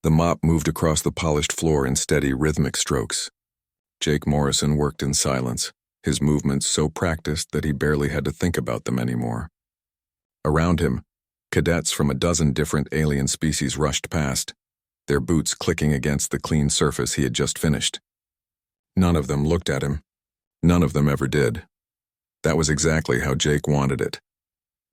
The mop moved across the polished floor in steady, rhythmic strokes. Jake Morrison worked in silence, his movements so practiced that he barely had to think about them anymore. Around him, cadets from a dozen different alien species rushed past, their boots clicking against the clean surface he had just finished. None of them looked at him. None of them ever did. That was exactly how Jake wanted it.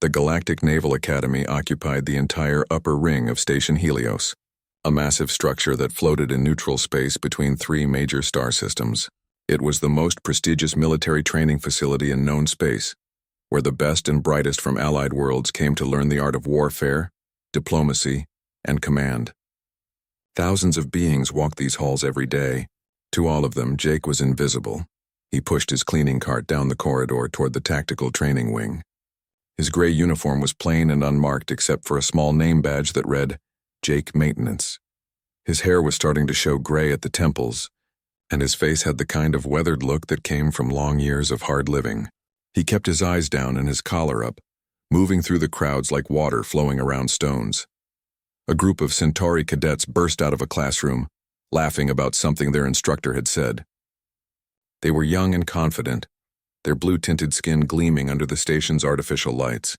The Galactic Naval Academy occupied the entire upper ring of Station Helios, a massive structure that floated in neutral space between three major star systems. It was the most prestigious military training facility in known space, where the best and brightest from allied worlds came to learn the art of warfare, diplomacy, and command. Thousands of beings walked these halls every day. To all of them, Jake was invisible. He pushed his cleaning cart down the corridor toward the tactical training wing. His gray uniform was plain and unmarked except for a small name badge that read, Jake Maintenance. His hair was starting to show gray at the temples, and his face had the kind of weathered look that came from long years of hard living. He kept his eyes down and his collar up, moving through the crowds like water flowing around stones. A group of Centauri cadets burst out of a classroom, laughing about something their instructor had said. They were young and confident, their blue-tinted skin gleaming under the station's artificial lights.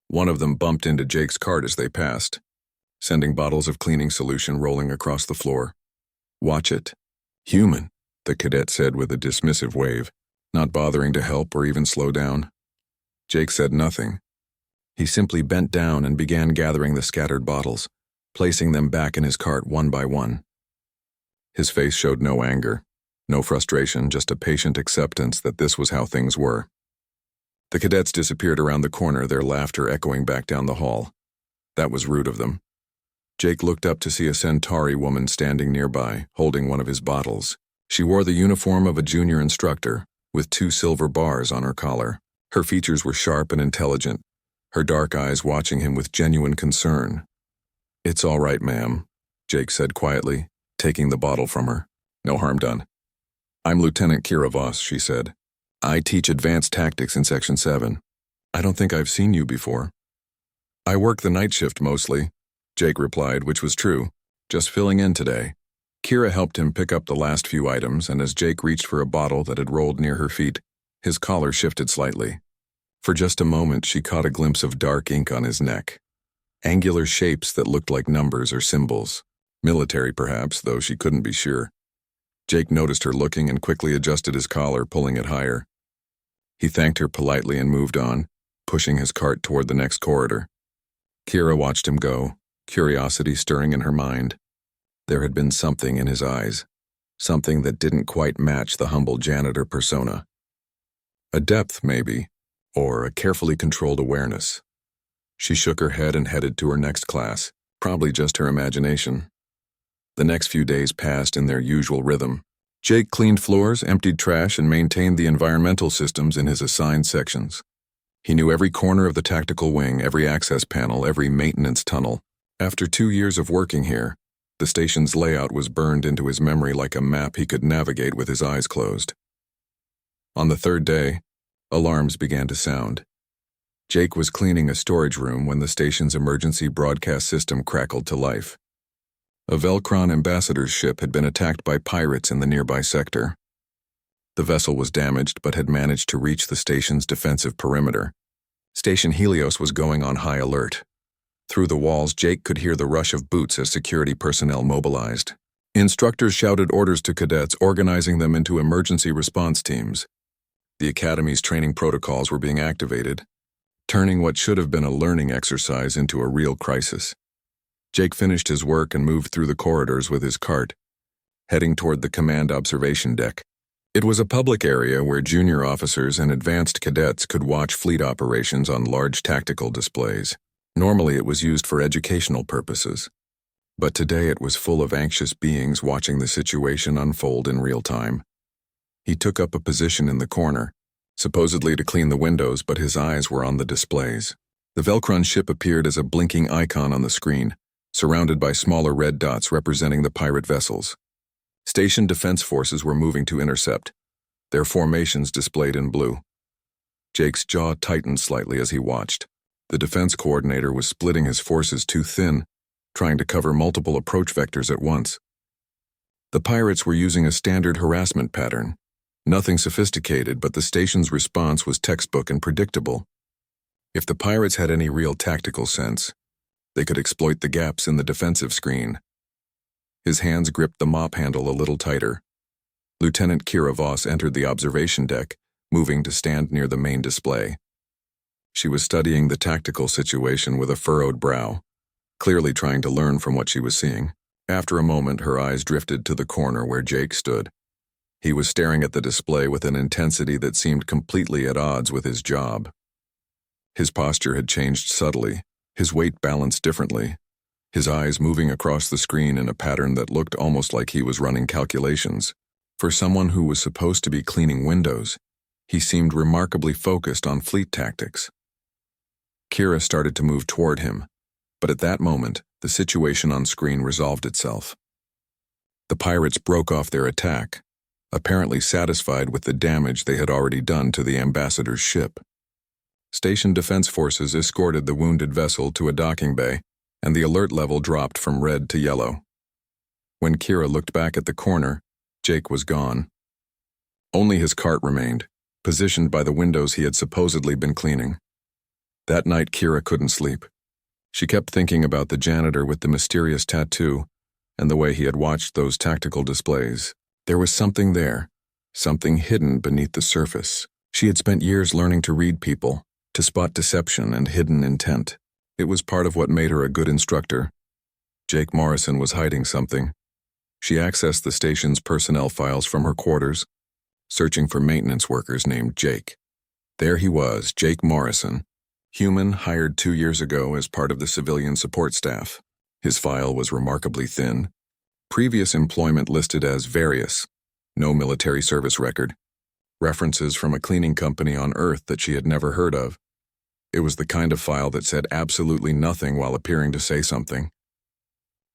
One of them bumped into Jake's cart as they passed, sending bottles of cleaning solution rolling across the floor. Watch it. Human, the cadet said with a dismissive wave, not bothering to help or even slow down. Jake said nothing. He simply bent down and began gathering the scattered bottles, placing them back in his cart one by one. His face showed no anger, no frustration, just a patient acceptance that this was how things were. The cadets disappeared around the corner, their laughter echoing back down the hall. That was rude of them. Jake looked up to see a Centauri woman standing nearby, holding one of his bottles. She wore the uniform of a junior instructor, with 2 silver bars on her collar. Her features were sharp and intelligent, her dark eyes watching him with genuine concern. It's all right, ma'am, Jake said quietly, taking the bottle from her. No harm done. I'm Lieutenant Kira Voss, she said. I teach advanced tactics in Section 7. I don't think I've seen you before. I work the night shift mostly, Jake replied, which was true, just filling in today. Kira helped him pick up the last few items, and as Jake reached for a bottle that had rolled near her feet, his collar shifted slightly. For just a moment, she caught a glimpse of dark ink on his neck. Angular shapes that looked like numbers or symbols. Military, perhaps, though she couldn't be sure. Jake noticed her looking and quickly adjusted his collar, pulling it higher. He thanked her politely and moved on, pushing his cart toward the next corridor. Kira watched him go, curiosity stirring in her mind. There had been something in his eyes, something that didn't quite match the humble janitor persona. A depth, maybe, or a carefully controlled awareness. She shook her head and headed to her next class, probably just her imagination. The next few days passed in their usual rhythm. Jake cleaned floors, emptied trash, and maintained the environmental systems in his assigned sections. He knew every corner of the tactical wing, every access panel, every maintenance tunnel. After 2 years of working here, the station's layout was burned into his memory like a map he could navigate with his eyes closed. On the 3rd day, alarms began to sound. Jake was cleaning a storage room when the station's emergency broadcast system crackled to life. A Velcron ambassador's ship had been attacked by pirates in the nearby sector. The vessel was damaged but had managed to reach the station's defensive perimeter. Station Helios was going on high alert. Through the walls, Jake could hear the rush of boots as security personnel mobilized. Instructors shouted orders to cadets, organizing them into emergency response teams. The Academy's training protocols were being activated, turning what should have been a learning exercise into a real crisis. Jake finished his work and moved through the corridors with his cart, heading toward the command observation deck. It was a public area where junior officers and advanced cadets could watch fleet operations on large tactical displays. Normally it was used for educational purposes, but today it was full of anxious beings watching the situation unfold in real time. He took up a position in the corner, supposedly to clean the windows, but his eyes were on the displays. The Velcron ship appeared as a blinking icon on the screen, surrounded by smaller red dots representing the pirate vessels. Station defense forces were moving to intercept, their formations displayed in blue. Jake's jaw tightened slightly as he watched. The defense coordinator was splitting his forces too thin, trying to cover multiple approach vectors at once. The pirates were using a standard harassment pattern. Nothing sophisticated, but the station's response was textbook and predictable. If the pirates had any real tactical sense, they could exploit the gaps in the defensive screen. His hands gripped the mop handle a little tighter. Lieutenant Kira Voss entered the observation deck, moving to stand near the main display. She was studying the tactical situation with a furrowed brow, clearly trying to learn from what she was seeing. After a moment, her eyes drifted to the corner where Jake stood. He was staring at the display with an intensity that seemed completely at odds with his job. His posture had changed subtly, his weight balanced differently, his eyes moving across the screen in a pattern that looked almost like he was running calculations. For someone who was supposed to be cleaning windows, he seemed remarkably focused on fleet tactics. Kira started to move toward him, but at that moment, the situation on screen resolved itself. The pirates broke off their attack, apparently satisfied with the damage they had already done to the ambassador's ship. Station defense forces escorted the wounded vessel to a docking bay, and the alert level dropped from red to yellow. When Kira looked back at the corner, Jake was gone. Only his cart remained, positioned by the windows he had supposedly been cleaning. That night, Kira couldn't sleep. She kept thinking about the janitor with the mysterious tattoo and the way he had watched those tactical displays. There was something there, something hidden beneath the surface. She had spent years learning to read people, to spot deception and hidden intent. It was part of what made her a good instructor. Jake Morrison was hiding something. She accessed the station's personnel files from her quarters, searching for maintenance workers named Jake. There he was, Jake Morrison, human hired 2 years ago as part of the civilian support staff. His file was remarkably thin. Previous employment listed as various, no military service record. References from a cleaning company on Earth that she had never heard of. It was the kind of file that said absolutely nothing while appearing to say something.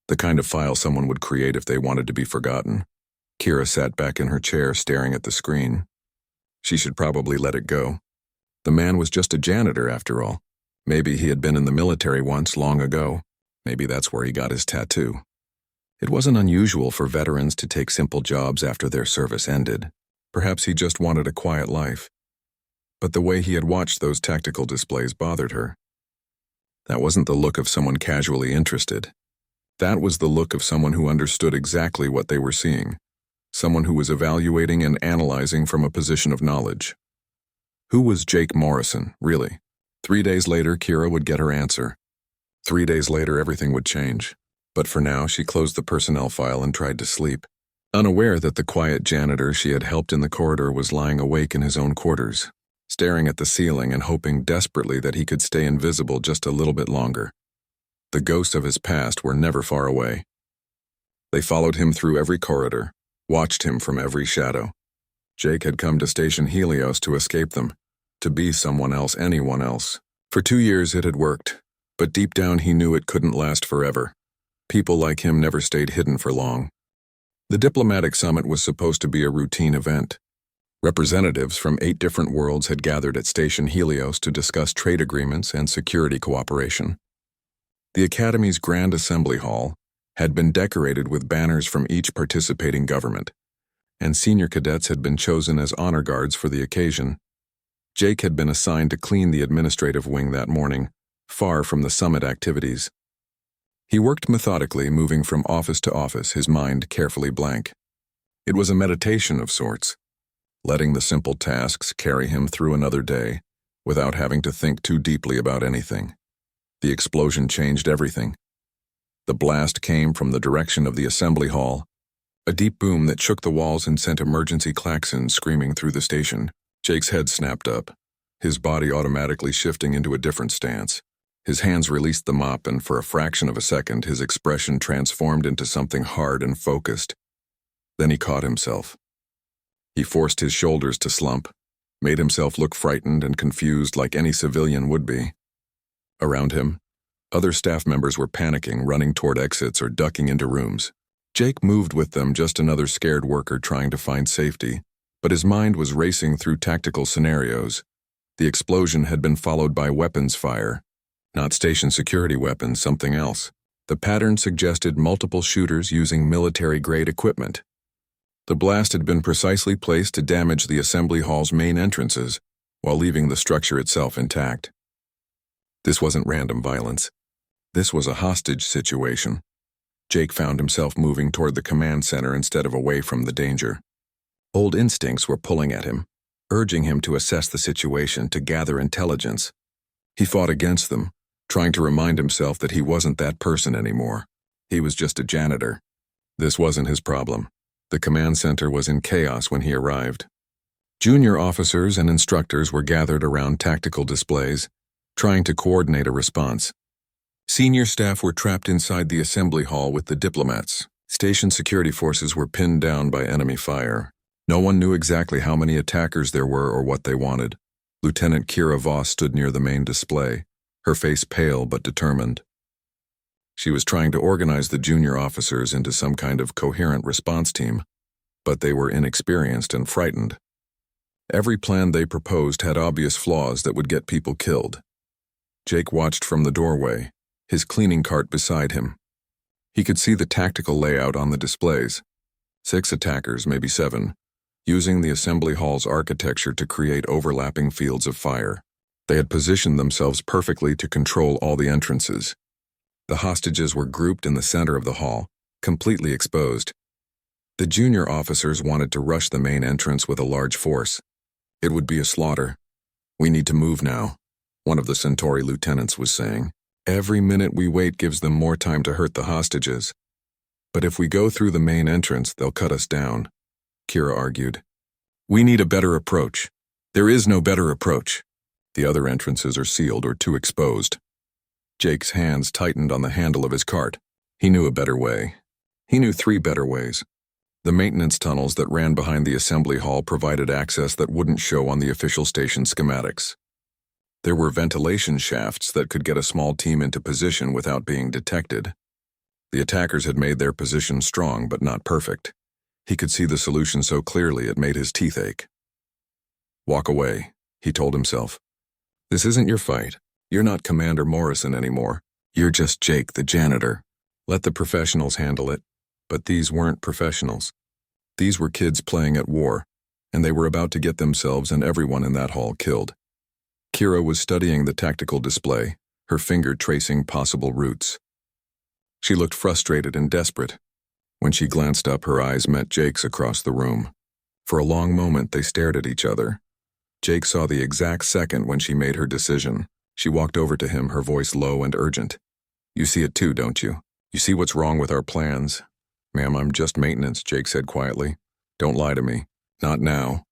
The kind of file someone would create if they wanted to be forgotten. Kira sat back in her chair staring at the screen. She should probably let it go. The man was just a janitor after all. Maybe he had been in the military once long ago. Maybe that's where he got his tattoo. It wasn't unusual for veterans to take simple jobs after their service ended. Perhaps he just wanted a quiet life. But the way he had watched those tactical displays bothered her. That wasn't the look of someone casually interested. That was the look of someone who understood exactly what they were seeing. Someone who was evaluating and analyzing from a position of knowledge. Who was Jake Morrison, really? 3 days later, Kira would get her answer. 3 days later, everything would change. But for now, she closed the personnel file and tried to sleep, unaware that the quiet janitor she had helped in the corridor was lying awake in his own quarters, staring at the ceiling and hoping desperately that he could stay invisible just a little bit longer. The ghosts of his past were never far away. They followed him through every corridor, watched him from every shadow. Jake had come to Station Helios to escape them, to be someone else, anyone else. For 2 years it had worked, but deep down he knew it couldn't last forever. People like him never stayed hidden for long. The diplomatic summit was supposed to be a routine event. Representatives from 8 different worlds had gathered at Station Helios to discuss trade agreements and security cooperation. The Academy's Grand Assembly Hall had been decorated with banners from each participating government, and senior cadets had been chosen as honor guards for the occasion. Jake had been assigned to clean the administrative wing that morning, far from the summit activities. He worked methodically, moving from office to office, his mind carefully blank. It was a meditation of sorts, letting the simple tasks carry him through another day without having to think too deeply about anything. The explosion changed everything. The blast came from the direction of the assembly hall, a deep boom that shook the walls and sent emergency klaxons screaming through the station. Jake's head snapped up, his body automatically shifting into a different stance. His hands released the mop, and for a fraction of a second, his expression transformed into something hard and focused. Then he caught himself. He forced his shoulders to slump, made himself look frightened and confused like any civilian would be. Around him, other staff members were panicking, running toward exits or ducking into rooms. Jake moved with them, just another scared worker trying to find safety, but his mind was racing through tactical scenarios. The explosion had been followed by weapons fire. Not station security weapons, something else. The pattern suggested multiple shooters using military-grade equipment. The blast had been precisely placed to damage the assembly hall's main entrances, while leaving the structure itself intact. This wasn't random violence. This was a hostage situation. Jake found himself moving toward the command center instead of away from the danger. Old instincts were pulling at him, urging him to assess the situation, to gather intelligence. He fought against them, trying to remind himself that he wasn't that person anymore. He was just a janitor. This wasn't his problem. The command center was in chaos when he arrived. Junior officers and instructors were gathered around tactical displays, trying to coordinate a response. Senior staff were trapped inside the assembly hall with the diplomats. Station security forces were pinned down by enemy fire. No one knew exactly how many attackers there were or what they wanted. Lieutenant Kira Voss stood near the main display, her face pale but determined. She was trying to organize the junior officers into some kind of coherent response team, but they were inexperienced and frightened. Every plan they proposed had obvious flaws that would get people killed. Jake watched from the doorway, his cleaning cart beside him. He could see the tactical layout on the displays. 6 attackers, maybe 7, using the assembly hall's architecture to create overlapping fields of fire. They had positioned themselves perfectly to control all the entrances. The hostages were grouped in the center of the hall, completely exposed. The junior officers wanted to rush the main entrance with a large force. It would be a slaughter. "We need to move now," one of the Centauri lieutenants was saying. "Every minute we wait gives them more time to hurt the hostages. But if we go through the main entrance, they'll cut us down," Kira argued. "We need a better approach." "There is no better approach. The other entrances are sealed or too exposed." Jake's hands tightened on the handle of his cart. He knew a better way. He knew 3 better ways. The maintenance tunnels that ran behind the assembly hall provided access that wouldn't show on the official station schematics. There were ventilation shafts that could get a small team into position without being detected. The attackers had made their position strong but not perfect. He could see the solution so clearly it made his teeth ache. "Walk away," he told himself. "This isn't your fight. You're not Commander Morrison anymore. You're just Jake, the janitor. Let the professionals handle it." But these weren't professionals. These were kids playing at war, and they were about to get themselves and everyone in that hall killed. Kira was studying the tactical display, her finger tracing possible routes. She looked frustrated and desperate. When she glanced up, her eyes met Jake's across the room. For a long moment, they stared at each other. Jake saw the exact second when she made her decision. She walked over to him, her voice low and urgent. "You see it too, don't you? You see what's wrong with our plans?" "Ma'am, I'm just maintenance," Jake said quietly. "Don't lie to me. Not now.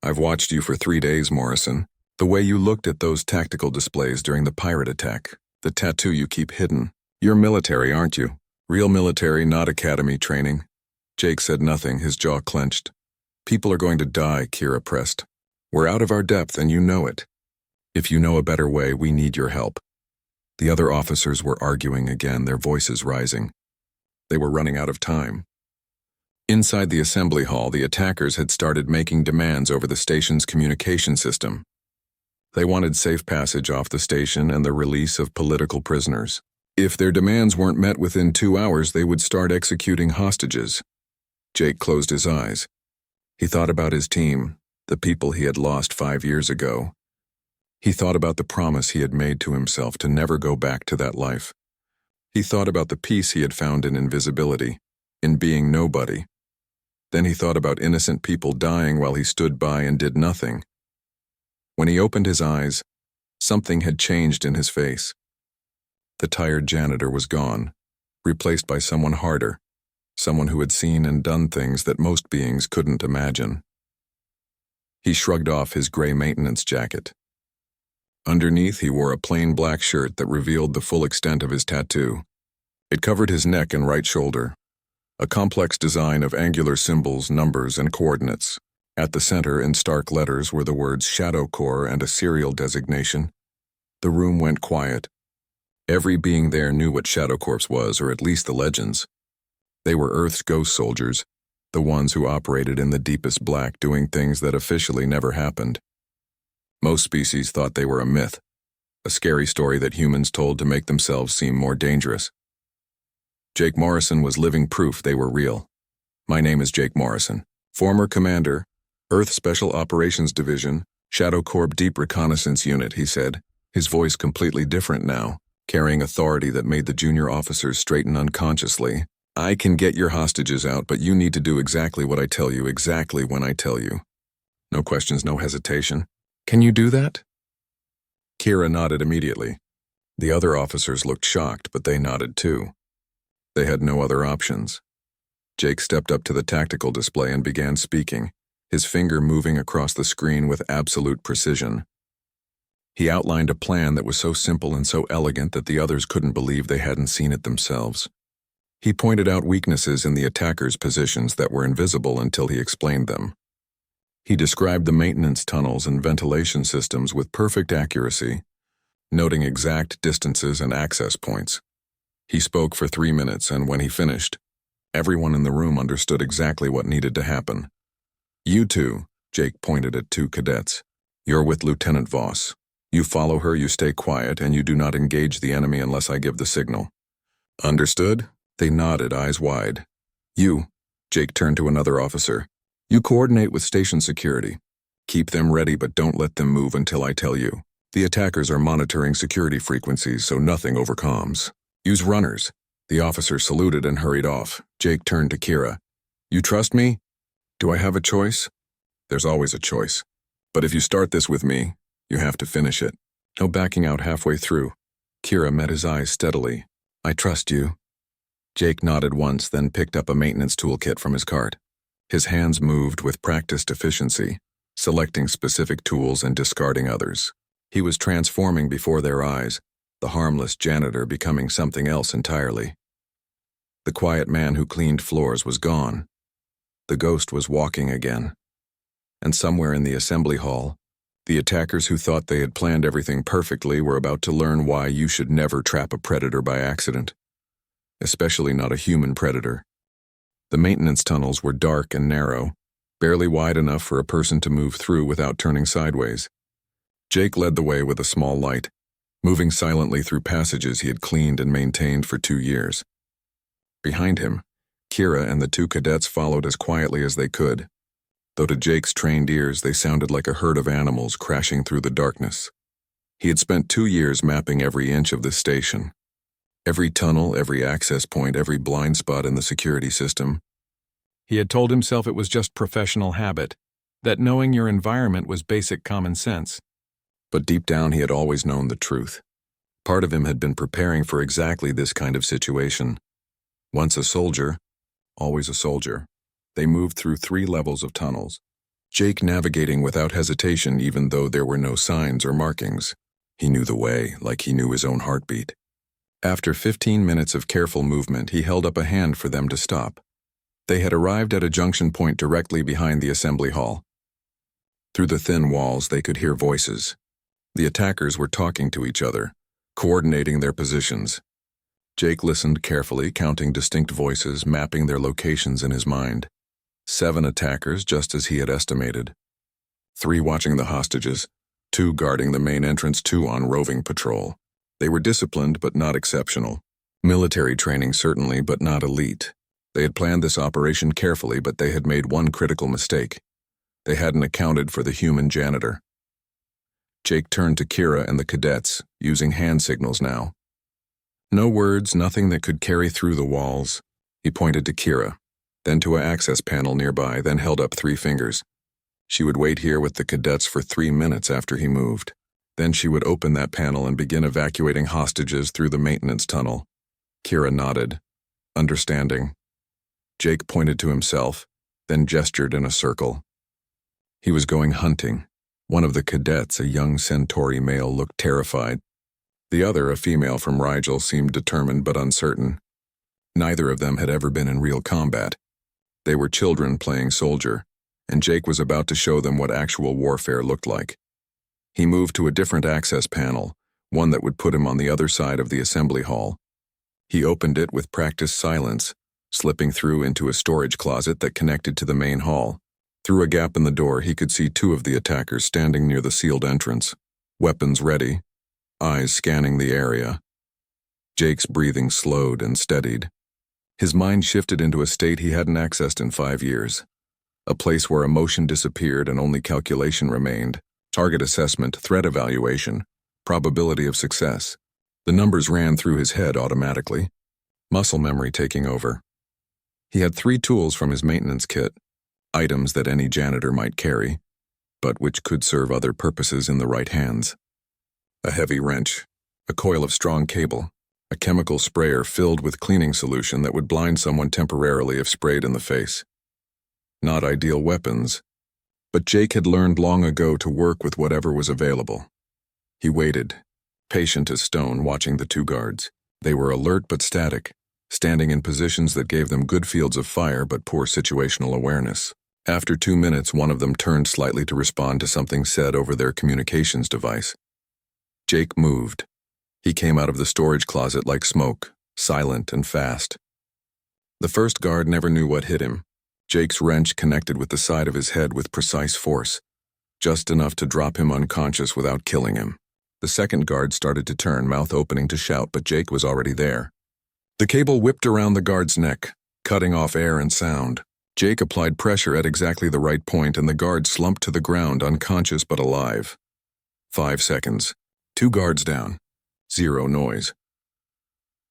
I've watched you for 3 days, Morrison. The way you looked at those tactical displays during the pirate attack, the tattoo you keep hidden. You're military, aren't you? Real military, not academy training." Jake said nothing, his jaw clenched. "People are going to die," Kira pressed. "We're out of our depth and you know it. If you know a better way, we need your help." The other officers were arguing again, their voices rising. They were running out of time. Inside the assembly hall, the attackers had started making demands over the station's communication system. They wanted safe passage off the station and the release of political prisoners. If their demands weren't met within 2 hours, they would start executing hostages. Jake closed his eyes. He thought about his team, the people he had lost 5 years ago. He thought about the promise he had made to himself to never go back to that life. He thought about the peace he had found in invisibility, in being nobody. Then he thought about innocent people dying while he stood by and did nothing. When he opened his eyes, something had changed in his face. The tired janitor was gone, replaced by someone harder, someone who had seen and done things that most beings couldn't imagine. He shrugged off his gray maintenance jacket. Underneath, he wore a plain black shirt that revealed the full extent of his tattoo. It covered his neck and right shoulder, a complex design of angular symbols, numbers, and coordinates. At the center, in stark letters, were the words Shadow Corps and a serial designation. The room went quiet. Every being there knew what Shadow Corps was, or at least the legends. They were Earth's ghost soldiers, the ones who operated in the deepest black, doing things that officially never happened. Most species thought they were a myth, a scary story that humans told to make themselves seem more dangerous. Jake Morrison was living proof they were real. My name is Jake Morrison, former commander, Earth Special Operations Division, Shadow Corps Deep Reconnaissance Unit, he said, his voice completely different now, carrying authority that made the junior officers straighten unconsciously. I can get your hostages out, but you need to do exactly what I tell you, exactly when I tell you. No questions, no hesitation. Can you do that? Kira nodded immediately. The other officers looked shocked, but they nodded too. They had no other options. Jake stepped up to the tactical display and began speaking, his finger moving across the screen with absolute precision. He outlined a plan that was so simple and so elegant that the others couldn't believe they hadn't seen it themselves. He pointed out weaknesses in the attackers' positions that were invisible until he explained them. He described the maintenance tunnels and ventilation systems with perfect accuracy, noting exact distances and access points. He spoke for 3 minutes, and when he finished, everyone in the room understood exactly what needed to happen. You two, Jake pointed at 2 cadets. You're with Lieutenant Voss. You follow her, you stay quiet, and you do not engage the enemy unless I give the signal. Understood? They nodded, eyes wide. You, Jake turned to another officer. You coordinate with station security. Keep them ready, but don't let them move until I tell you. The attackers are monitoring security frequencies, so nothing overcoms. Use runners. The officer saluted and hurried off. Jake turned to Kira. You trust me? Do I have a choice? There's always a choice. But if you start this with me, you have to finish it. No backing out halfway through. Kira met his eyes steadily. I trust you. Jake nodded once, then picked up a maintenance toolkit from his cart. His hands moved with practiced efficiency, selecting specific tools and discarding others. He was transforming before their eyes, the harmless janitor becoming something else entirely. The quiet man who cleaned floors was gone. The ghost was walking again. And somewhere in the assembly hall, the attackers who thought they had planned everything perfectly were about to learn why you should never trap a predator by accident. Especially not a human predator. The maintenance tunnels were dark and narrow, barely wide enough for a person to move through without turning sideways. Jake led the way with a small light, moving silently through passages he had cleaned and maintained for 2 years. Behind him, Kira and the 2 cadets followed as quietly as they could, though to Jake's trained ears they sounded like a herd of animals crashing through the darkness. He had spent 2 years mapping every inch of this station. Every tunnel, every access point, every blind spot in the security system. He had told himself it was just professional habit, that knowing your environment was basic common sense. But deep down he had always known the truth. Part of him had been preparing for exactly this kind of situation. Once a soldier, always a soldier, they moved through 3 levels of tunnels. Jake navigating without hesitation even though there were no signs or markings. He knew the way, like he knew his own heartbeat. After 15 minutes of careful movement, he held up a hand for them to stop. They had arrived at a junction point directly behind the assembly hall. Through the thin walls, they could hear voices. The attackers were talking to each other, coordinating their positions. Jake listened carefully, counting distinct voices, mapping their locations in his mind. 7 attackers, just as he had estimated. 3 watching the hostages, 2 guarding the main entrance, 2 on roving patrol. They were disciplined but not exceptional. Military training certainly, but not elite. They had planned this operation carefully, but they had made one critical mistake. They hadn't accounted for the human janitor. Jake turned to Kira and the cadets, using hand signals now. No words, nothing that could carry through the walls. He pointed to Kira, then to an access panel nearby, then held up 3 fingers. She would wait here with the cadets for 3 minutes after he moved. Then she would open that panel and begin evacuating hostages through the maintenance tunnel. Kira nodded, understanding. Jake pointed to himself, then gestured in a circle. He was going hunting. One of the cadets, a young Centauri male, looked terrified. The other, a female from Rigel, seemed determined but uncertain. Neither of them had ever been in real combat. They were children playing soldier, and Jake was about to show them what actual warfare looked like. He moved to a different access panel, one that would put him on the other side of the assembly hall. He opened it with practiced silence, slipping through into a storage closet that connected to the main hall. Through a gap in the door, he could see 2 of the attackers standing near the sealed entrance, weapons ready, eyes scanning the area. Jake's breathing slowed and steadied. His mind shifted into a state he hadn't accessed in 5 years. A place where emotion disappeared and only calculation remained. Target assessment, threat evaluation, probability of success. The numbers ran through his head automatically, muscle memory taking over. He had 3 tools from his maintenance kit, items that any janitor might carry, but which could serve other purposes in the right hands. A heavy wrench, a coil of strong cable, a chemical sprayer filled with cleaning solution that would blind someone temporarily if sprayed in the face. Not ideal weapons, but Jake had learned long ago to work with whatever was available. He waited, patient as stone, watching the 2 guards. They were alert but static, standing in positions that gave them good fields of fire but poor situational awareness. After 2 minutes, one of them turned slightly to respond to something said over their communications device. Jake moved. He came out of the storage closet like smoke, silent and fast. The first guard never knew what hit him. Jake's wrench connected with the side of his head with precise force, just enough to drop him unconscious without killing him. The second guard started to turn, mouth opening to shout, but Jake was already there. The cable whipped around the guard's neck, cutting off air and sound. Jake applied pressure at exactly the right point, and the guard slumped to the ground, unconscious but alive. 5 seconds. 2 guards down. 0 noise.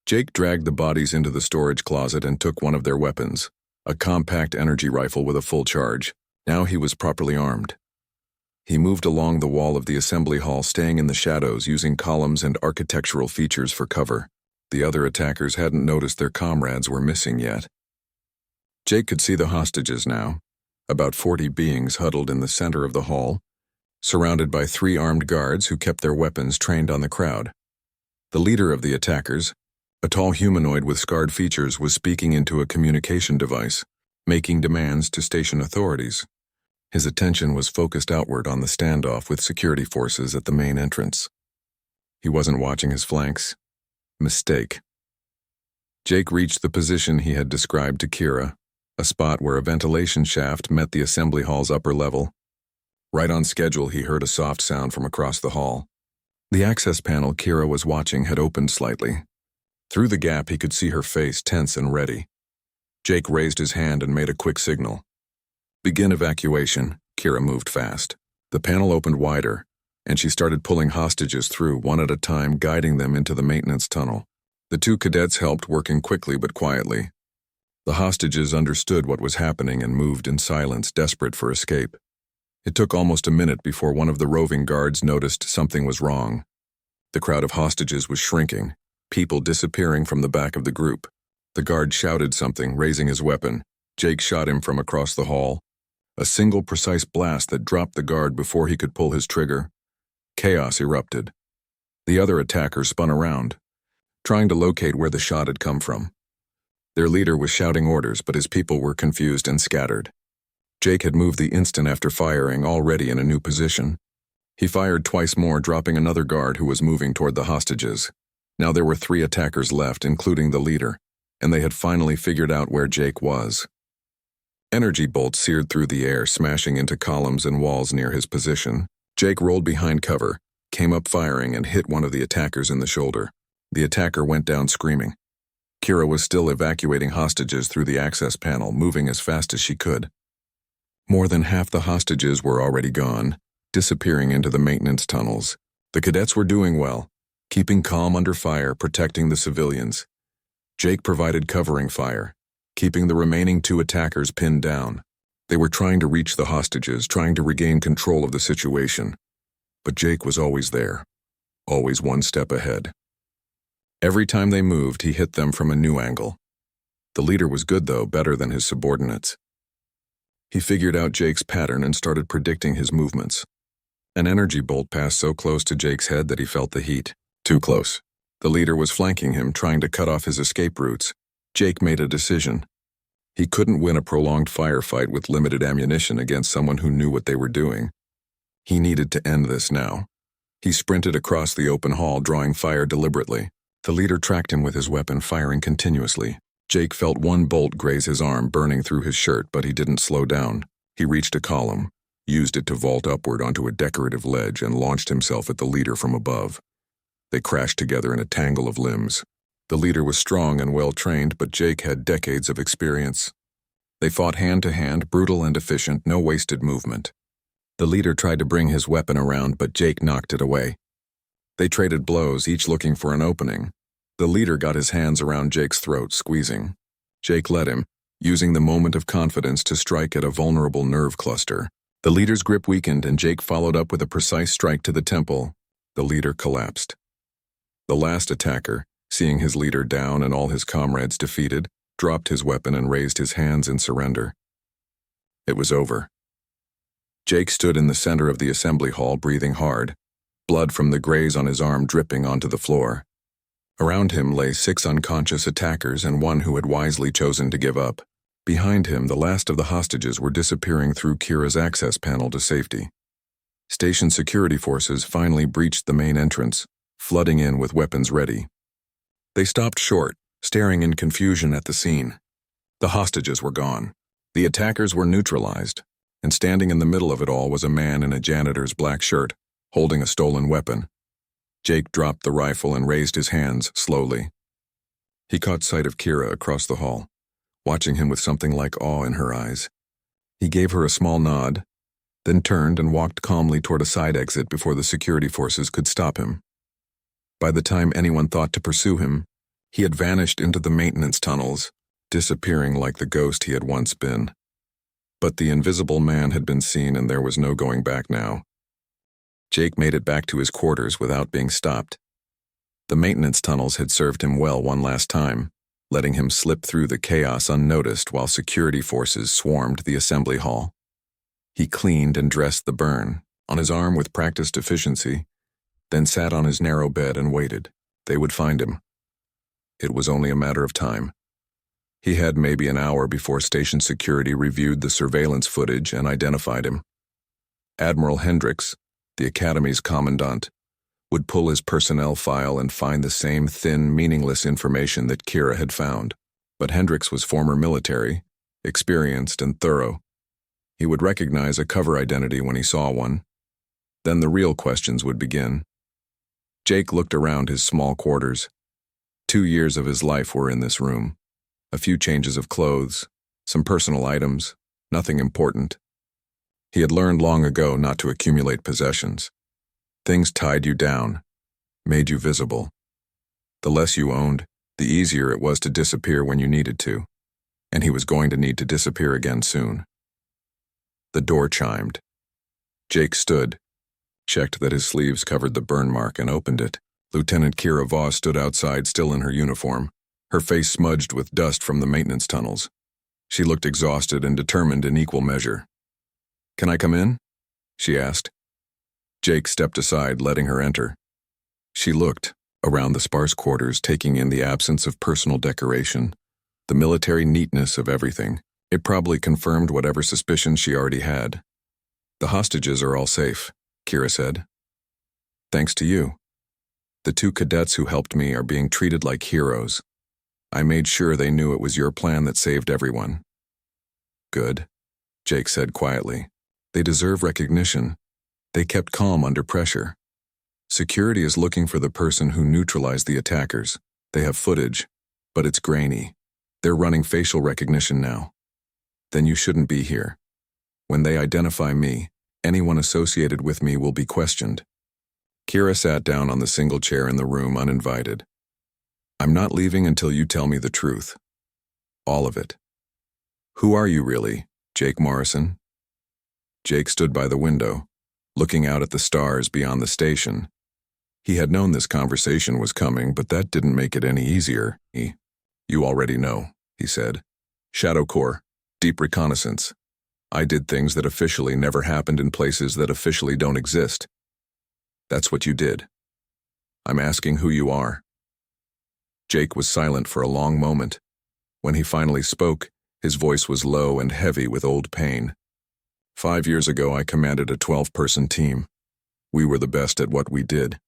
Jake dragged the bodies into the storage closet and took one of their weapons, a compact energy rifle with a full charge. Now he was properly armed. He moved along the wall of the assembly hall, staying in the shadows, using columns and architectural features for cover. The other attackers hadn't noticed their comrades were missing yet. Jake could see the hostages now, about 40 beings huddled in the center of the hall, surrounded by 3 armed guards who kept their weapons trained on the crowd. The leader of the attackers, a tall humanoid with scarred features, was speaking into a communication device, making demands to station authorities. His attention was focused outward on the standoff with security forces at the main entrance. He wasn't watching his flanks. Mistake. Jake reached the position he had described to Kira, a spot where a ventilation shaft met the assembly hall's upper level. Right on schedule, he heard a soft sound from across the hall. The access panel Kira was watching had opened slightly. Through the gap, he could see her face, tense and ready. Jake raised his hand and made a quick signal. Begin evacuation. Kira moved fast. The panel opened wider, and she started pulling hostages through, one at a time, guiding them into the maintenance tunnel. The 2 cadets helped, working quickly but quietly. The hostages understood what was happening and moved in silence, desperate for escape. It took almost a minute before one of the roving guards noticed something was wrong. The crowd of hostages was shrinking, people disappearing from the back of the group. The guard shouted something, raising his weapon. Jake shot him from across the hall. A single precise blast that dropped the guard before he could pull his trigger. Chaos erupted. The other attacker spun around, trying to locate where the shot had come from. Their leader was shouting orders, but his people were confused and scattered. Jake had moved the instant after firing, already in a new position. He fired twice more, dropping another guard who was moving toward the hostages. Now there were 3 attackers left, including the leader, and they had finally figured out where Jake was. Energy bolts seared through the air, smashing into columns and walls near his position. Jake rolled behind cover, came up firing, and hit one of the attackers in the shoulder. The attacker went down screaming. Kira was still evacuating hostages through the access panel, moving as fast as she could. More than half the hostages were already gone, disappearing into the maintenance tunnels. The cadets were doing well, keeping calm under fire, protecting the civilians. Jake provided covering fire, keeping the remaining 2 attackers pinned down. They were trying to reach the hostages, trying to regain control of the situation. But Jake was always there, always one step ahead. Every time they moved, he hit them from a new angle. The leader was good, though, better than his subordinates. He figured out Jake's pattern and started predicting his movements. An energy bolt passed so close to Jake's head that he felt the heat. Too close. The leader was flanking him, trying to cut off his escape routes. Jake made a decision. He couldn't win a prolonged firefight with limited ammunition against someone who knew what they were doing. He needed to end this now. He sprinted across the open hall, drawing fire deliberately. The leader tracked him with his weapon, firing continuously. Jake felt one bolt graze his arm, burning through his shirt, but he didn't slow down. He reached a column, used it to vault upward onto a decorative ledge, and launched himself at the leader from above. They crashed together in a tangle of limbs. The leader was strong and well-trained, but Jake had decades of experience. They fought hand-to-hand, brutal and efficient, no wasted movement. The leader tried to bring his weapon around, but Jake knocked it away. They traded blows, each looking for an opening. The leader got his hands around Jake's throat, squeezing. Jake let him, using the moment of confidence to strike at a vulnerable nerve cluster. The leader's grip weakened, and Jake followed up with a precise strike to the temple. The leader collapsed. The last attacker, seeing his leader down and all his comrades defeated, dropped his weapon and raised his hands in surrender. It was over. Jake stood in the center of the assembly hall, breathing hard, blood from the graze on his arm dripping onto the floor. Around him lay 6 unconscious attackers and one who had wisely chosen to give up. Behind him, the last of the hostages were disappearing through Kira's access panel to safety. Station security forces finally breached the main entrance, flooding in with weapons ready. They stopped short, staring in confusion at the scene. The hostages were gone. The attackers were neutralized, and standing in the middle of it all was a man in a janitor's black shirt, holding a stolen weapon. Jake dropped the rifle and raised his hands slowly. He caught sight of Kira across the hall, watching him with something like awe in her eyes. He gave her a small nod, then turned and walked calmly toward a side exit before the security forces could stop him. By the time anyone thought to pursue him, he had vanished into the maintenance tunnels, disappearing like the ghost he had once been. But the invisible man had been seen, and there was no going back now. Jake made it back to his quarters without being stopped. The maintenance tunnels had served him well one last time, letting him slip through the chaos unnoticed while security forces swarmed the assembly hall. He cleaned and dressed the burn on his arm with practiced efficiency, then sat on his narrow bed and waited. They would find him. It was only a matter of time. He had maybe an hour before station security reviewed the surveillance footage and identified him. Admiral Hendricks, the Academy's commandant, would pull his personnel file and find the same thin, meaningless information that Kira had found. But Hendricks was former military, experienced and thorough. He would recognize a cover identity when he saw one. Then the real questions would begin. Jake looked around his small quarters. 2 years of his life were in this room. A few changes of clothes, some personal items, nothing important. He had learned long ago not to accumulate possessions. Things tied you down, made you visible. The less you owned, the easier it was to disappear when you needed to, and he was going to need to disappear again soon. The door chimed. Jake stood, checked that his sleeves covered the burn mark, and opened it. Lieutenant Kira Voss stood outside, still in her uniform, her face smudged with dust from the maintenance tunnels. She looked exhausted and determined in equal measure. "Can I come in?" she asked. Jake stepped aside, letting her enter. She looked around the sparse quarters, taking in the absence of personal decoration, the military neatness of everything. It probably confirmed whatever suspicions she already had. "The hostages are all safe," Kira said. "Thanks to you. The 2 cadets who helped me are being treated like heroes. I made sure they knew it was your plan that saved everyone." "Good," Jake said quietly. "They deserve recognition. They kept calm under pressure. Security is looking for the person who neutralized the attackers. They have footage, but it's grainy. They're running facial recognition now. Then you shouldn't be here. When they identify me, anyone associated with me will be questioned." Kira sat down on the single chair in the room, uninvited. "I'm not leaving until you tell me the truth. All of it. Who are you really, Jake Morrison?" Jake stood by the window, looking out at the stars beyond the station. He had known this conversation was coming, but that didn't make it any easier. "You already know," he said. "Shadow Corps, deep reconnaissance. I did things that officially never happened in places that officially don't exist. That's what you did. I'm asking who you are." Jake was silent for a long moment. When he finally spoke, his voice was low and heavy with old pain. 5 years ago, I commanded a 12-person team. We were the best at what we did.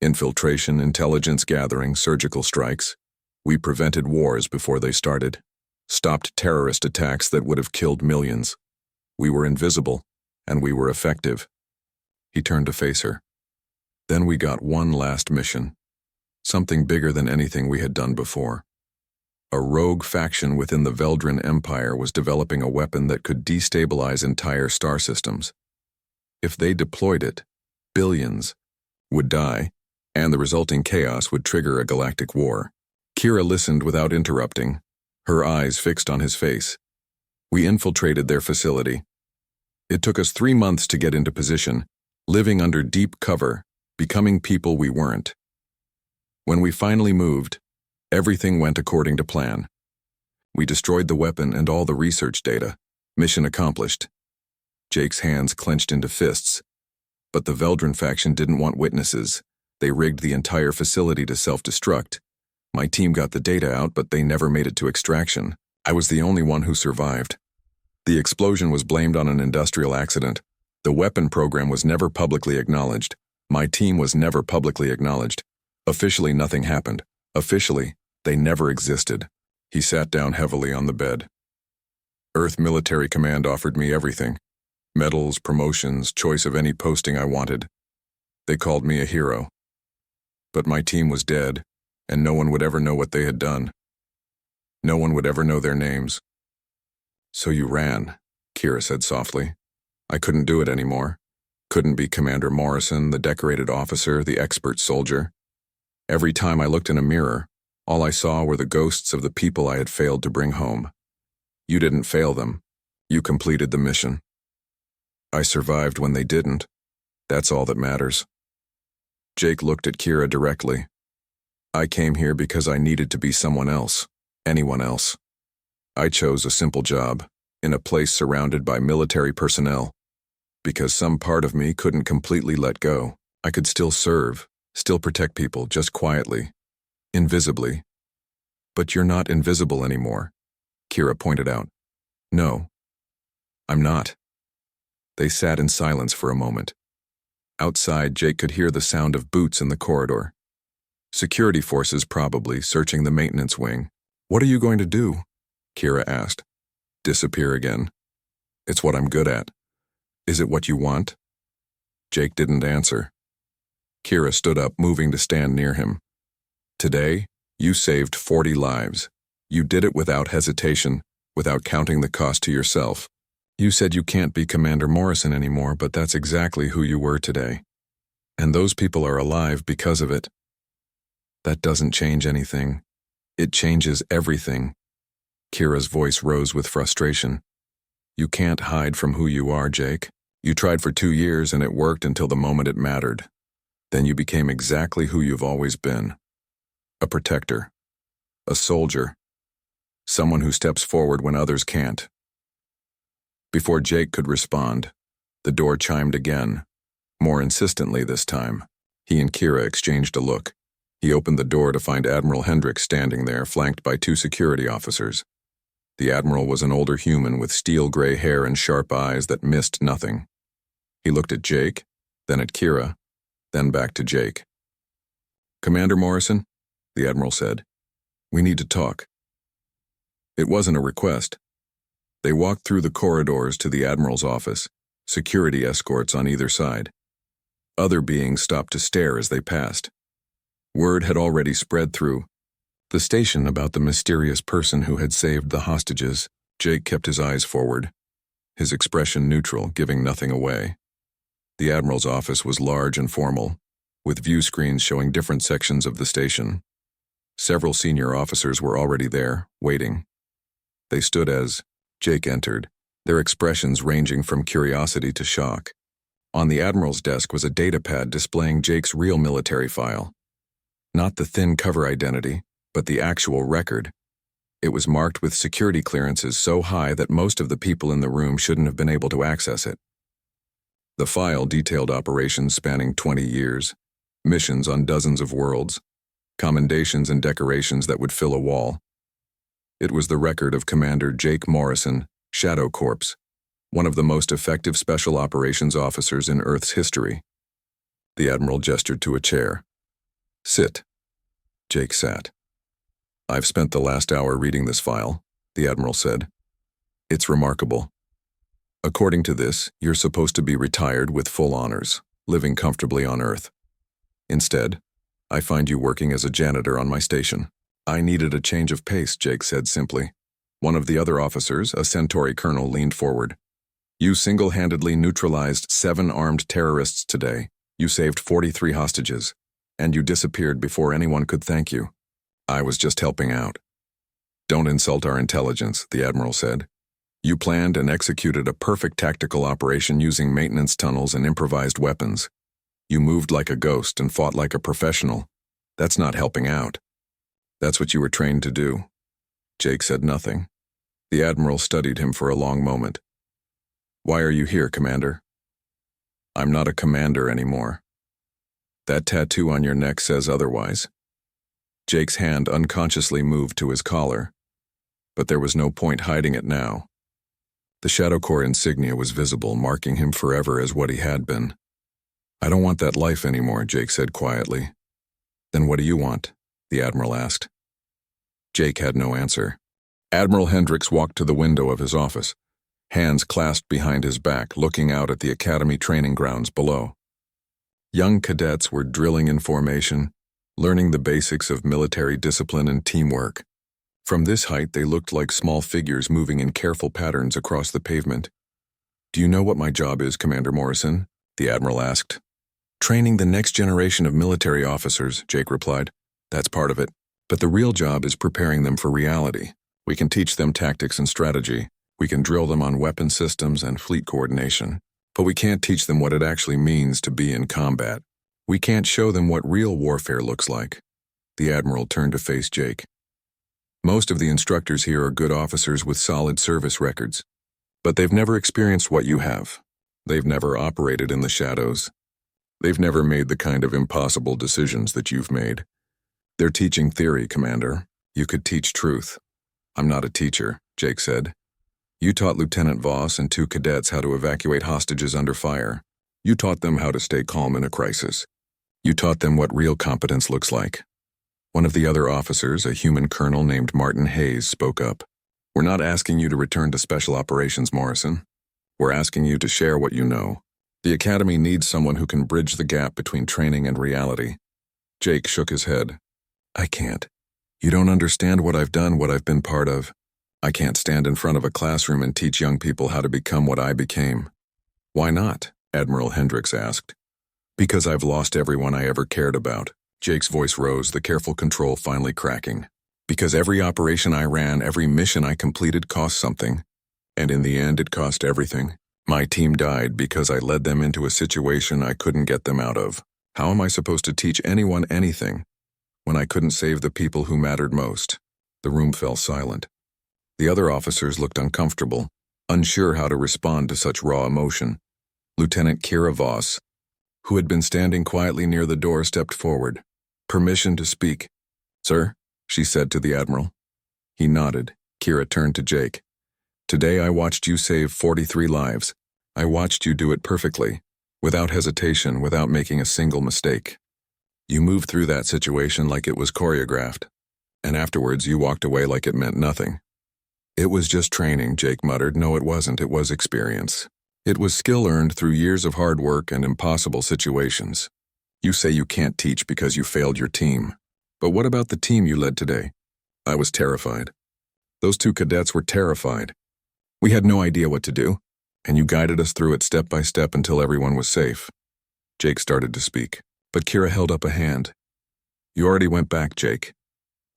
Infiltration, intelligence gathering, surgical strikes. We prevented wars before they started. Stopped terrorist attacks that would have killed millions. We were invisible, and we were effective. He turned to face her. Then we got one last mission. Something bigger than anything we had done before. A rogue faction within the Veldran Empire was developing a weapon that could destabilize entire star systems. If they deployed it, billions would die, and the resulting chaos would trigger a galactic war. Kira listened without interrupting, her eyes fixed on his face. We infiltrated their facility. It took us 3 months to get into position, living under deep cover, becoming people we weren't. When we finally moved, everything went according to plan. We destroyed the weapon and all the research data. Mission accomplished. Jake's hands clenched into fists. But the Veldran faction didn't want witnesses. They rigged the entire facility to self-destruct. My team got the data out, but they never made it to extraction. I was the only one who survived. The explosion was blamed on an industrial accident. The weapon program was never publicly acknowledged. My team was never publicly acknowledged. Officially, nothing happened. Officially, they never existed. He sat down heavily on the bed. Earth Military Command offered me everything. Medals, promotions, choice of any posting I wanted. They called me a hero. But my team was dead, and no one would ever know what they had done. No one would ever know their names. So you ran, Kira said softly. I couldn't do it anymore. Couldn't be Commander Morrison, the decorated officer, the expert soldier. Every time I looked in a mirror, all I saw were the ghosts of the people I had failed to bring home. You didn't fail them. You completed the mission. I survived when they didn't. That's all that matters. Jake looked at Kira directly. I came here because I needed to be someone else, anyone else. I chose a simple job, in a place surrounded by military personnel. Because some part of me couldn't completely let go. I could still serve, still protect people, just quietly, invisibly. But you're not invisible anymore, Kira pointed out. No, I'm not. They sat in silence for a moment. Outside, Jake could hear the sound of boots in the corridor. Security forces probably, searching the maintenance wing. What are you going to do? Kira asked. Disappear again. It's what I'm good at. Is it what you want? Jake didn't answer. Kira stood up, moving to stand near him. Today, you saved 40 lives. You did it without hesitation, without counting the cost to yourself. You said you can't be Commander Morrison anymore, but that's exactly who you were today. And those people are alive because of it. That doesn't change anything. It changes everything. Kira's voice rose with frustration. You can't hide from who you are, Jake. You tried for 2 years and it worked until the moment it mattered. Then you became exactly who you've always been. A protector. A soldier. Someone who steps forward when others can't. Before Jake could respond, the door chimed again, more insistently this time. He and Kira exchanged a look. He opened the door to find Admiral Hendricks standing there, flanked by 2 security officers. The Admiral was an older human with steel-gray hair and sharp eyes that missed nothing. He looked at Jake, then at Kira, then back to Jake. Commander Morrison, the Admiral said, we need to talk. It wasn't a request. They walked through the corridors to the Admiral's office, security escorts on either side. Other beings stopped to stare as they passed. Word had already spread through the station about the mysterious person who had saved the hostages. Jake kept his eyes forward, his expression neutral, giving nothing away. The Admiral's office was large and formal, with view screens showing different sections of the station. Several senior officers were already there, waiting. They stood as Jake entered, their expressions ranging from curiosity to shock. On the Admiral's desk was a datapad displaying Jake's real military file. Not the thin cover identity, but the actual record. It was marked with security clearances so high that most of the people in the room shouldn't have been able to access it. The file detailed operations spanning 20 years, missions on dozens of worlds, commendations and decorations that would fill a wall. It was the record of Commander Jake Morrison, Shadow Corps, one of the most effective special operations officers in Earth's history. The Admiral gestured to a chair. Sit. Jake sat. I've spent the last hour reading this file, the Admiral said. It's remarkable. According to this, you're supposed to be retired with full honors, living comfortably on Earth. Instead, I find you working as a janitor on my station. I needed a change of pace, Jake said simply. One of the other officers, a Centauri colonel, leaned forward. You single-handedly neutralized 7 armed terrorists today. You saved 43 hostages. And you disappeared before anyone could thank you. I was just helping out. Don't insult our intelligence, the Admiral said. You planned and executed a perfect tactical operation using maintenance tunnels and improvised weapons. You moved like a ghost and fought like a professional. That's not helping out. That's what you were trained to do. Jake said nothing. The Admiral studied him for a long moment. Why are you here, Commander? I'm not a commander anymore. That tattoo on your neck says otherwise. Jake's hand unconsciously moved to his collar, but there was no point hiding it now. The Shadow Corps insignia was visible, marking him forever as what he had been. I don't want that life anymore, Jake said quietly. Then what do you want? The Admiral asked. Jake had no answer. Admiral Hendricks walked to the window of his office, hands clasped behind his back, looking out at the Academy training grounds below. Young cadets were drilling in formation, learning the basics of military discipline and teamwork. From this height, they looked like small figures moving in careful patterns across the pavement. Do you know what my job is, Commander Morrison? The Admiral asked. Training the next generation of military officers, Jake replied. That's part of it. But the real job is preparing them for reality. We can teach them tactics and strategy. We can drill them on weapon systems and fleet coordination. But we can't teach them what it actually means to be in combat. We can't show them what real warfare looks like. The Admiral turned to face Jake. Most of the instructors here are good officers with solid service records. But they've never experienced what you have. They've never operated in the shadows. They've never made the kind of impossible decisions that you've made. They're teaching theory, Commander. You could teach truth. I'm not a teacher, Jake said. You taught Lieutenant Voss and 2 cadets how to evacuate hostages under fire. You taught them how to stay calm in a crisis. You taught them what real competence looks like. One of the other officers, a human colonel named Martin Hayes, spoke up. We're not asking you to return to Special Operations, Morrison. We're asking you to share what you know. The Academy needs someone who can bridge the gap between training and reality. Jake shook his head. I can't. You don't understand what I've done, what I've been part of. I can't stand in front of a classroom and teach young people how to become what I became. Why not? Admiral Hendricks asked. Because I've lost everyone I ever cared about. Jake's voice rose, the careful control finally cracking. Because every operation I ran, every mission I completed cost something. And in the end, it cost everything. My team died because I led them into a situation I couldn't get them out of. How am I supposed to teach anyone anything when I couldn't save the people who mattered most? The room fell silent. The other officers looked uncomfortable, unsure how to respond to such raw emotion. Lieutenant Kira Voss, who had been standing quietly near the door, stepped forward. Permission to speak. Sir, she said to the Admiral. He nodded. Kira turned to Jake. Today I watched you save 43 lives. I watched you do it perfectly, without hesitation, without making a single mistake. You moved through that situation like it was choreographed, and afterwards you walked away like it meant nothing. It was just training, Jake muttered. No, it wasn't. It was experience. It was skill earned through years of hard work and impossible situations. You say you can't teach because you failed your team. But what about the team you led today? I was terrified. Those 2 cadets were terrified. We had no idea what to do, and you guided us through it step by step until everyone was safe. Jake started to speak, but Kira held up a hand. You already went back, Jake.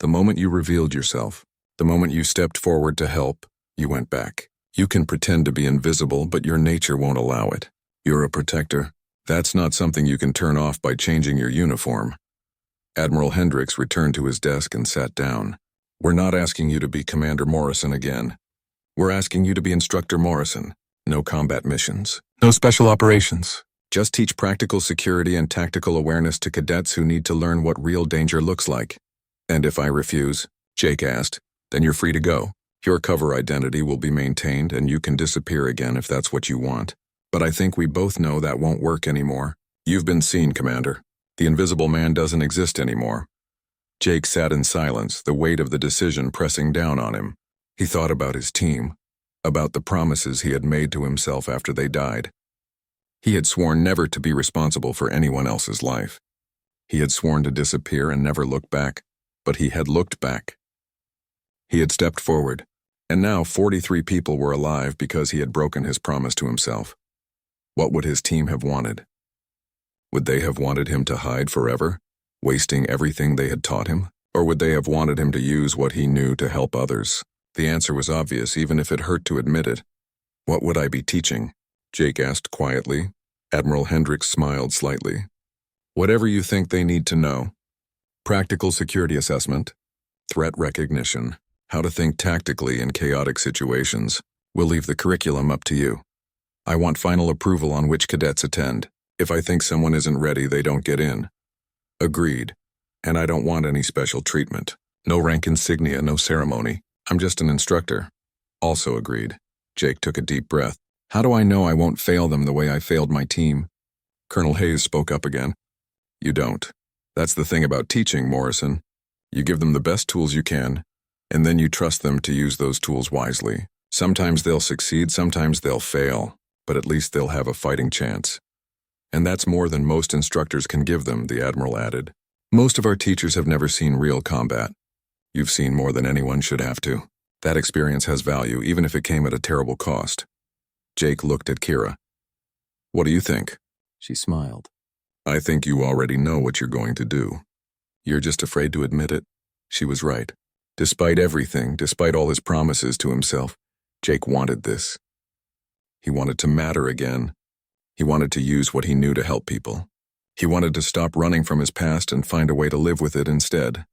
The moment you revealed yourself, the moment you stepped forward to help, you went back. You can pretend to be invisible, but your nature won't allow it. You're a protector. That's not something you can turn off by changing your uniform. Admiral Hendricks returned to his desk and sat down. We're not asking you to be Commander Morrison again. We're asking you to be Instructor Morrison. No combat missions. No special operations. Just teach practical security and tactical awareness to cadets who need to learn what real danger looks like. And if I refuse, Jake asked, then you're free to go. Your cover identity will be maintained and you can disappear again if that's what you want. But I think we both know that won't work anymore. You've been seen, Commander. The Invisible Man doesn't exist anymore. Jake sat in silence, the weight of the decision pressing down on him. He thought about his team, about the promises he had made to himself after they died. He had sworn never to be responsible for anyone else's life. He had sworn to disappear and never look back, but he had looked back. He had stepped forward, and now 43 people were alive because he had broken his promise to himself. What would his team have wanted? Would they have wanted him to hide forever, wasting everything they had taught him? Or would they have wanted him to use what he knew to help others? The answer was obvious, even if it hurt to admit it. What would I be teaching? Jake asked quietly. Admiral Hendricks smiled slightly. Whatever you think they need to know. Practical security assessment, threat recognition, how to think tactically in chaotic situations. We'll leave the curriculum up to you. I want final approval on which cadets attend. If I think someone isn't ready, they don't get in. Agreed. And I don't want any special treatment. No rank insignia, no ceremony. I'm just an instructor. Also agreed. Jake took a deep breath. How do I know I won't fail them the way I failed my team? Colonel Hayes spoke up again. You don't. That's the thing about teaching, Morrison. You give them the best tools you can, and then you trust them to use those tools wisely. Sometimes they'll succeed, sometimes they'll fail, but at least they'll have a fighting chance. And that's more than most instructors can give them, the Admiral added. Most of our teachers have never seen real combat. You've seen more than anyone should have to. That experience has value, even if it came at a terrible cost. Jake looked at Kira. What do you think? She smiled. I think you already know what you're going to do. You're just afraid to admit it. She was right. Despite everything, despite all his promises to himself, Jake wanted this. He wanted to matter again. He wanted to use what he knew to help people. He wanted to stop running from his past and find a way to live with it instead.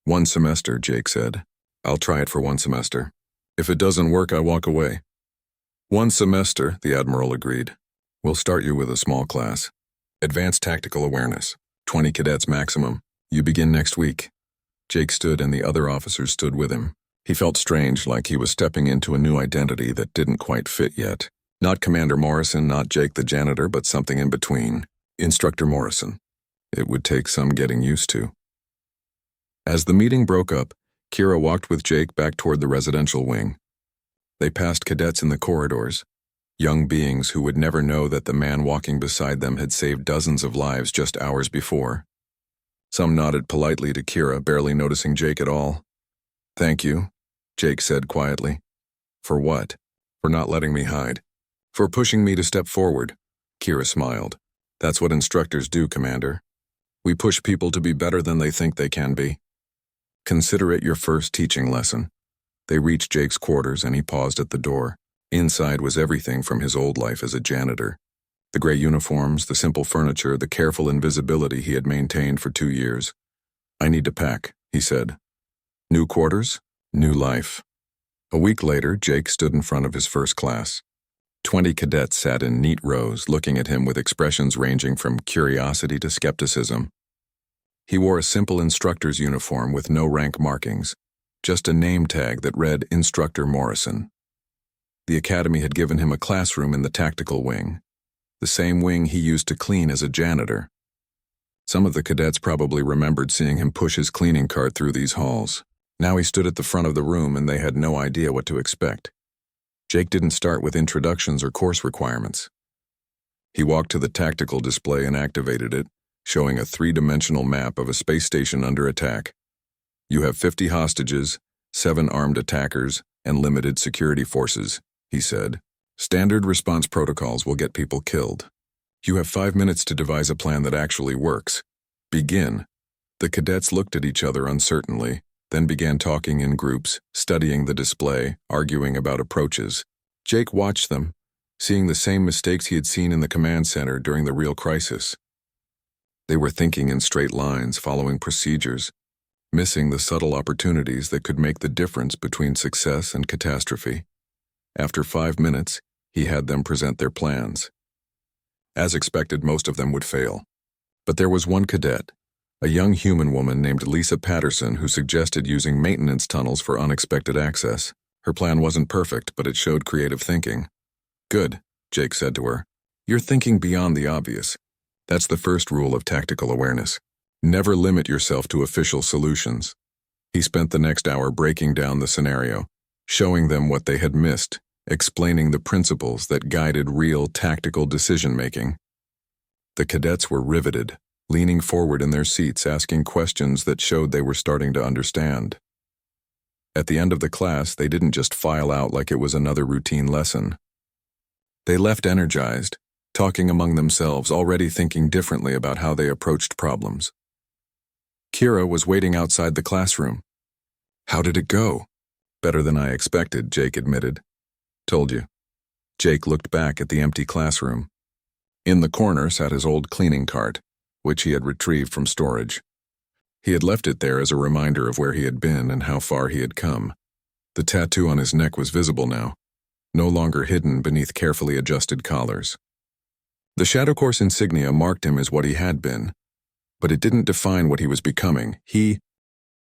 1 semester, Jake said. I'll try it for 1 semester. If it doesn't work, I walk away. 1 semester, the Admiral agreed. We'll start you with a small class. Advanced Tactical Awareness, 20 cadets maximum. You begin next week. Jake stood and the other officers stood with him. He felt strange, like he was stepping into a new identity that didn't quite fit yet. Not Commander Morrison, not Jake the Janitor, but something in between. Instructor Morrison. It would take some getting used to. As the meeting broke up, Kira walked with Jake back toward the residential wing. They passed cadets in the corridors, young beings who would never know that the man walking beside them had saved dozens of lives just hours before. Some nodded politely to Kira, barely noticing Jake at all. Thank you, Jake said quietly. For what? For not letting me hide. For pushing me to step forward. Kira smiled. That's what instructors do, Commander. We push people to be better than they think they can be. Consider it your first teaching lesson. They reached Jake's quarters and he paused at the door. Inside was everything from his old life as a janitor. The gray uniforms, the simple furniture, the careful invisibility he had maintained for 2 years. I need to pack, he said. New quarters, new life. A week later, Jake stood in front of his first class. 20 cadets sat in neat rows, looking at him with expressions ranging from curiosity to skepticism. He wore a simple instructor's uniform with no rank markings, just a name tag that read Instructor Morrison. The academy had given him a classroom in the tactical wing, the same wing he used to clean as a janitor. Some of the cadets probably remembered seeing him push his cleaning cart through these halls. Now he stood at the front of the room and they had no idea what to expect. Jake didn't start with introductions or course requirements. He walked to the tactical display and activated it, showing a 3-dimensional map of a space station under attack. You have 50 hostages, 7 armed attackers, and limited security forces, he said. Standard response protocols will get people killed. You have 5 minutes to devise a plan that actually works. Begin. The cadets looked at each other uncertainly, then began talking in groups, studying the display, arguing about approaches. Jake watched them, seeing the same mistakes he had seen in the command center during the real crisis. They were thinking in straight lines, following procedures, missing the subtle opportunities that could make the difference between success and catastrophe. After 5 minutes, he had them present their plans. As expected, most of them would fail. But there was one cadet, a young human woman named Lisa Patterson, who suggested using maintenance tunnels for unexpected access. Her plan wasn't perfect, but it showed creative thinking. Good, Jake said to her. You're thinking beyond the obvious. That's the first rule of tactical awareness. Never limit yourself to official solutions. He spent the next hour breaking down the scenario, showing them what they had missed, explaining the principles that guided real tactical decision-making. The cadets were riveted. leaning forward in their seats asking questions that showed they were starting to understand. At the end of the class, they didn't just file out like it was another routine lesson. They left energized, talking among themselves, already thinking differently about how they approached problems. Kira was waiting outside the classroom. "How did it go?" "Better than I expected," Jake admitted. "Told you." Jake looked back at the empty classroom. In the corner sat his old cleaning cart, which he had retrieved from storage. He had left it there as a reminder of where he had been and how far he had come. The tattoo on his neck was visible now, no longer hidden beneath carefully adjusted collars. The Shadow Course insignia marked him as what he had been, but it didn't define what he was becoming. He